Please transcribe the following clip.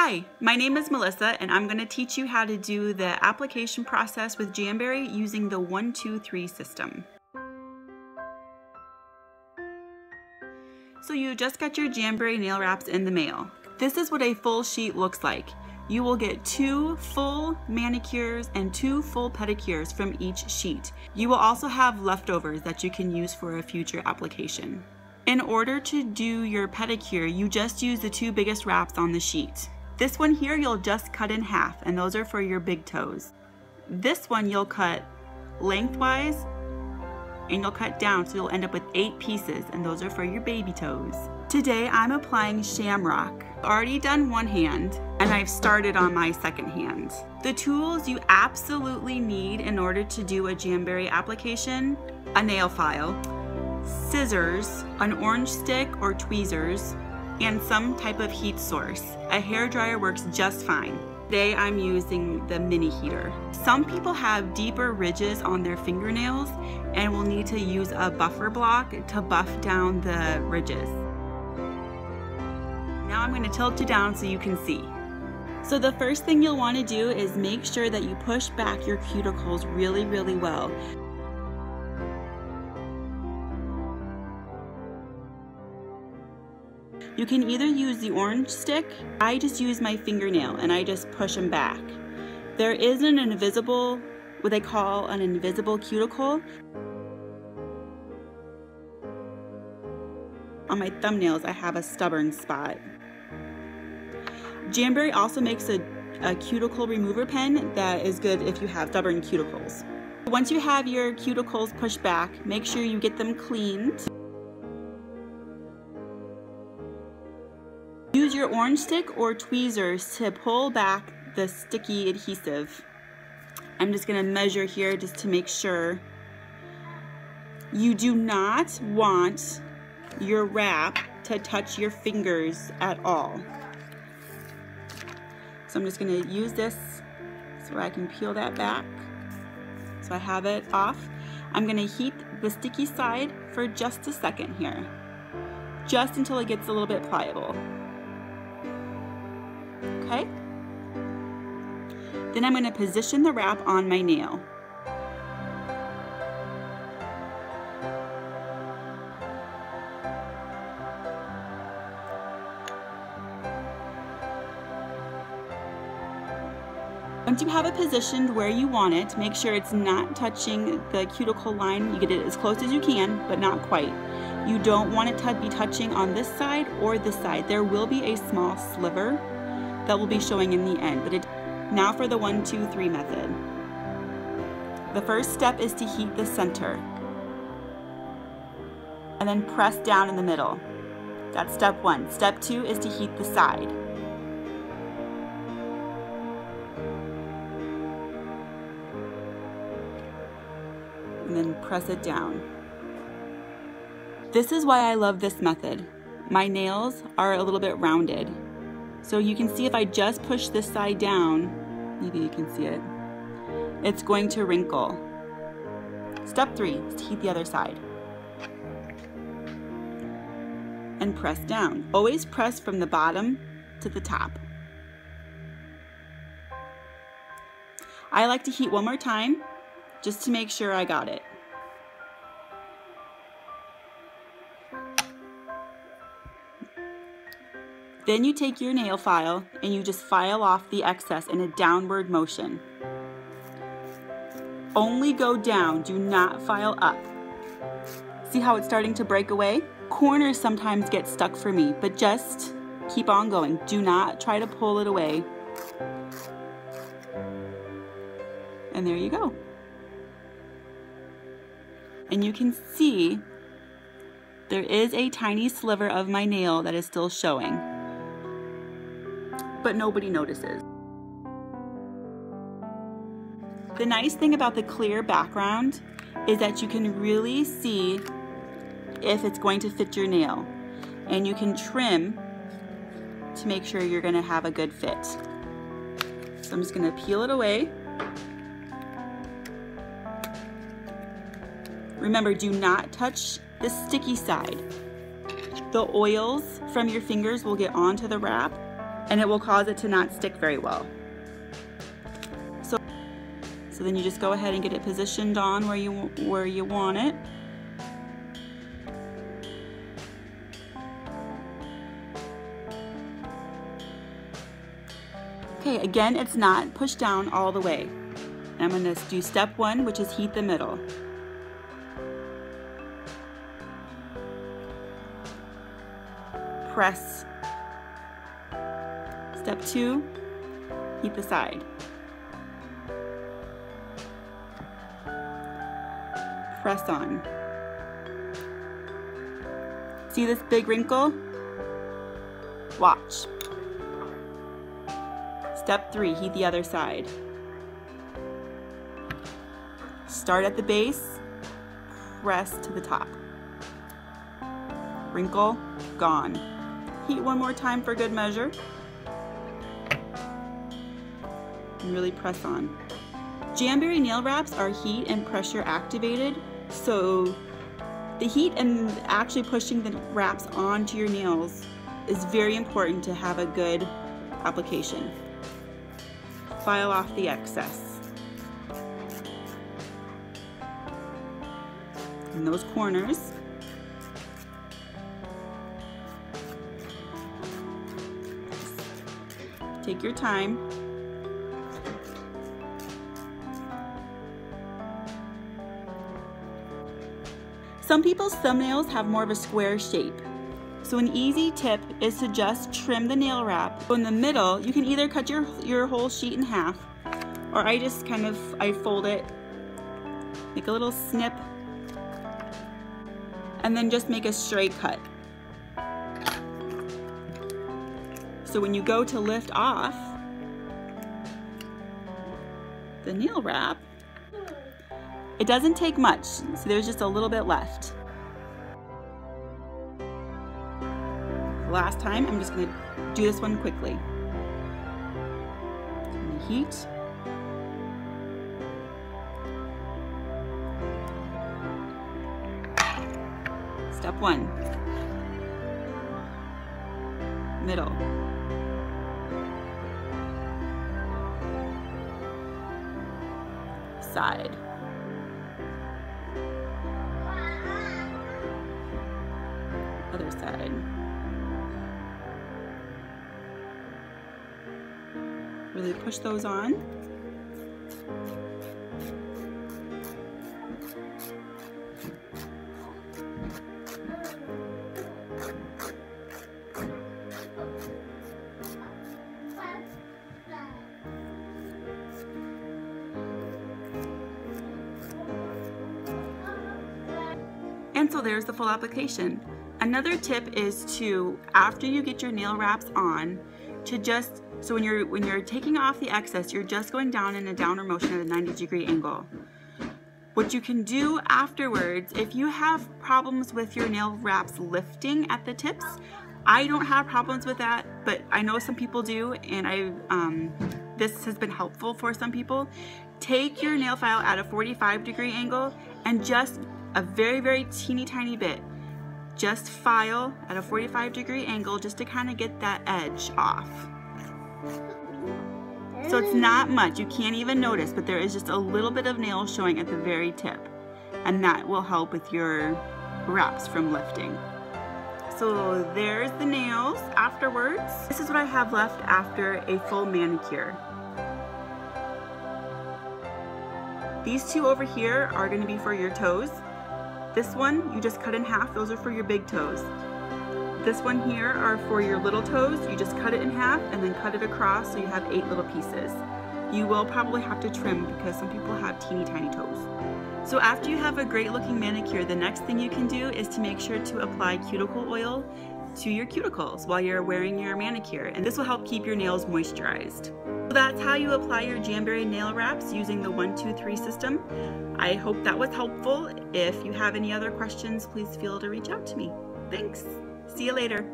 Hi, my name is Melissa and I'm going to teach you how to do the application process with Jamberry using the 1, 2, 3 system. So you just got your Jamberry nail wraps in the mail. This is what a full sheet looks like. You will get 2 full manicures and 2 full pedicures from each sheet. You will also have leftovers that you can use for a future application. In order to do your pedicure, you just use the 2 biggest wraps on the sheet. This one here you'll just cut in half, and those are for your big toes. This one you'll cut lengthwise and you'll cut down, so you'll end up with 8 pieces, and those are for your baby toes. Today I'm applying Shamrock. I've already done one hand and I've started on my second hand. The tools you absolutely need in order to do a Jamberry application: a nail file, scissors, an orange stick or tweezers, and some type of heat source. A hairdryer works just fine. Today I'm using the mini heater. Some people have deeper ridges on their fingernails and will need to use a buffer block to buff down the ridges. Now I'm going to tilt you down so you can see. So the first thing you'll want to do is make sure that you push back your cuticles really, really well. You can either use the orange stick. I just use my fingernail and I just push them back. There is an invisible, what they call an invisible cuticle. On my thumbnails, I have a stubborn spot. Jamberry also makes a cuticle remover pen that is good if you have stubborn cuticles. Once you have your cuticles pushed back, make sure you get them cleaned. Use your orange stick or tweezers to pull back the sticky adhesive. I'm just going to measure here just to make sure. You do not want your wrap to touch your fingers at all. So I'm just going to use this so I can peel that back. So I have it off. I'm going to heat the sticky side for just a second here, just until it gets a little bit pliable. Okay? Then I'm going to position the wrap on my nail. Once you have it positioned where you want it, make sure it's not touching the cuticle line. You get it as close as you can, but not quite. You don't want it to be touching on this side or this side. There will be a small sliver that will be showing in the end. Now for the 1, 2, 3 method. The first step is to heat the center and then press down in the middle. That's step 1. Step 2 is to heat the side. And then press it down. This is why I love this method. My nails are a little bit rounded. So you can see if I just push this side down, maybe you can see it, it's going to wrinkle. Step 3 is to heat the other side. And press down. Always press from the bottom to the top. I like to heat one more time just to make sure I got it. Then you take your nail file and you just file off the excess in a downward motion. Only go down, do not file up. See how it's starting to break away? Corners sometimes get stuck for me, but just keep on going. Do not try to pull it away. And there you go. And you can see there is a tiny sliver of my nail that is still showing, but nobody notices. The nice thing about the clear background is that you can really see if it's going to fit your nail, and you can trim to make sure you're going to have a good fit. So I'm just going to peel it away. Remember, do not touch the sticky side. The oils from your fingers will get onto the wrap and it will cause it to not stick very well. So then you just go ahead and get it positioned on where you want it. Okay, again, it's not pushed down all the way. I'm going to do step 1, which is heat the middle. Press. Step 2, heat the side. Press on. See this big wrinkle? Watch. Step 3, heat the other side. Start at the base, press to the top. Wrinkle, gone. Heat one more time for good measure. And really press on. Jamberry nail wraps are heat and pressure activated, so the heat and actually pushing the wraps onto your nails is very important to have a good application. File off the excess. In those corners. Take your time. Some people's thumbnails have more of a square shape. So an easy tip is to just trim the nail wrap. So in the middle, you can either cut your whole sheet in half, or I just I fold it, make a little snip, and then just make a straight cut. So when you go to lift off the nail wrap, it doesn't take much, so there's just a little bit left. Last time, I'm just going to do this one quickly. Turn the heat. Step 1. Middle. Side. Other side. Really push those on. And so there's the full application. Another tip is to, after you get your nail wraps on, to just, so when you're taking off the excess, you're just going down in a downward motion at a 90-degree angle. What you can do afterwards, if you have problems with your nail wraps lifting at the tips, I don't have problems with that, but I know some people do, and this has been helpful for some people. Take your nail file at a 45-degree angle and just a very, very teeny tiny bit. Just file at a 45-degree angle just to kind of get that edge off. So it's not much, you can't even notice, but there is just a little bit of nail showing at the very tip, and that will help with your wraps from lifting. So there's the nails afterwards. This is what I have left after a full manicure. These two over here are going to be for your toes. This one, you just cut in half. Those are for your big toes. This one here are for your little toes. You just cut it in half and then cut it across so you have 8 little pieces. You will probably have to trim because some people have teeny tiny toes. So after you have a great looking manicure, the next thing you can do is to make sure to apply cuticle oil to your cuticles while you're wearing your manicure, and this will help keep your nails moisturized. So that's how you apply your Jamberry nail wraps using the 1, 2, 3 system. I hope that was helpful. If you have any other questions, please feel to reach out to me. Thanks. See you later.